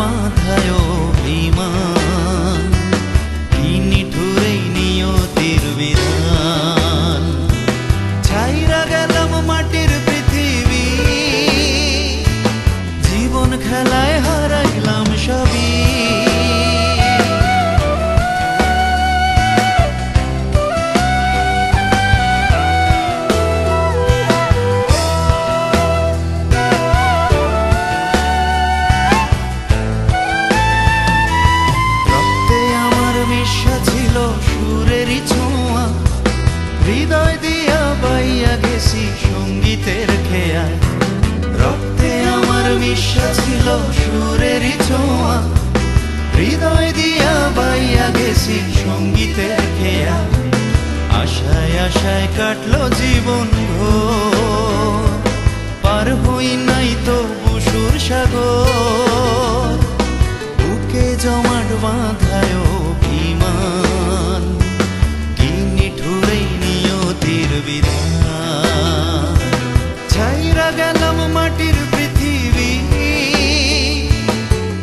বাঁধায় অভিমান, কি নিঠুরেই নিয়তির বিধান। ছাইরা গেলাম মাটির পৃথিবী, জীবন খেলায় হারাইলাম সবই। সুরেরই ছোঁয়া হৃদয় দিয়া বাইয়া গেছি সঙ্গীতের খেয়া। রক্তে আমার বিশ্বাস ছিল সুরেরই ছোঁয়া, হৃদয় দিয়া বাইয়া গেছি সঙ্গীতের খেয়া। আশায় আশায় কাটলো জীবন ঘোর, পার হই নাই তো বুসুর সাগর। বুকে জমাট বাঁধায় অভিমান, কি নিঠুরেই নিয়তির বিধান। ছাইরা গেলাম মাটির পৃথিবী,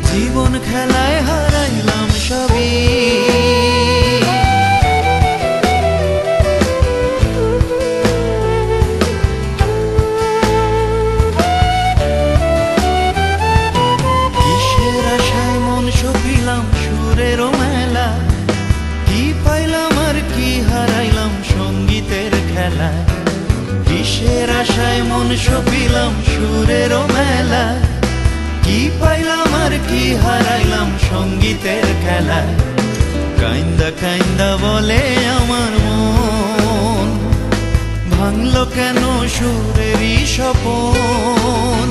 জীবন খেলায় হারাইলাম সবই। সুরেরও মেলা, কি পাইলাম আর কি হারাইলাম সঙ্গীতের খেলা। কিসের আশায় মন সপিলাম সুরেরও মেলা, কি পাইলাম আর কি হারাইলাম সঙ্গীতের খেলা। কাইন্দা কাইন্দা বলে আমার মন, ভাঙলো কেন সুরেরই স্বপন।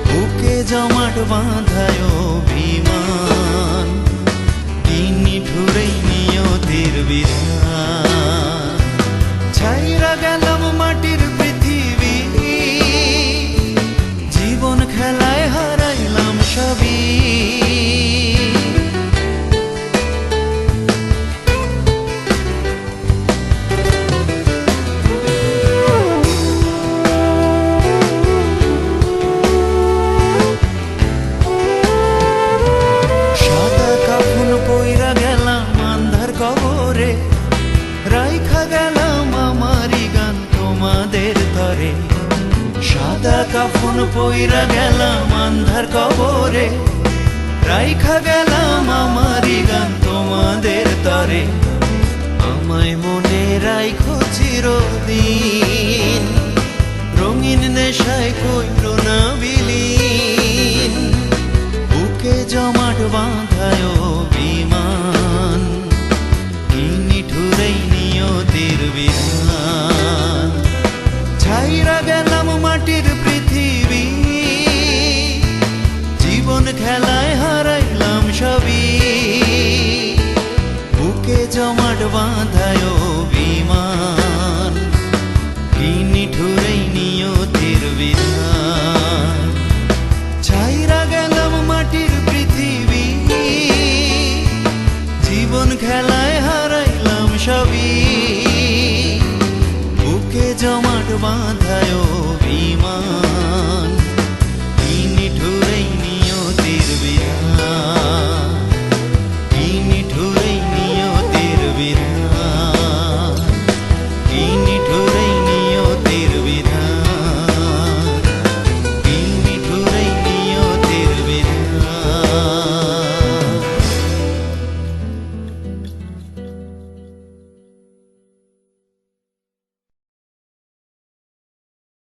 বুকে জমাট বাঁধায় অভিমান, কি নিঠুরেই নিয়তির বিধান। ছাইরা গেলাম মাটির পৃথিবী, জীবন খেলায় হারাইলাম সবই। রাইখা গেলাম আমারি গান তোমাদের তরে, সাদা কাফন পইরা গেলাম আন্ধার কবরে। রাইখা গেলাম আমারি গান তোমাদের তরে, আমায় মনে রাইখো চিরদিন। রঙিন নেশায় কইরো না বিলীন, বুকে জমাট বাঁধায় অভিমান, কি নিঠুরেই নিয়তির বিধান। ছাইরা গেলাম মাটির পৃথিবী, জীবন খেলায় হারাইলাম সবই। বুকে জমাট বাঁধায় অভিমান, কি নিঠুরেই নিয়তির বিধান। ছাইরা গেলাম মাটির পৃথিবী, জীবন খেলায় হারাইলাম সবই। বুকে জমাট বাঁধায় অভিমান, কি নিঠুরেই নিয়তির বিধান।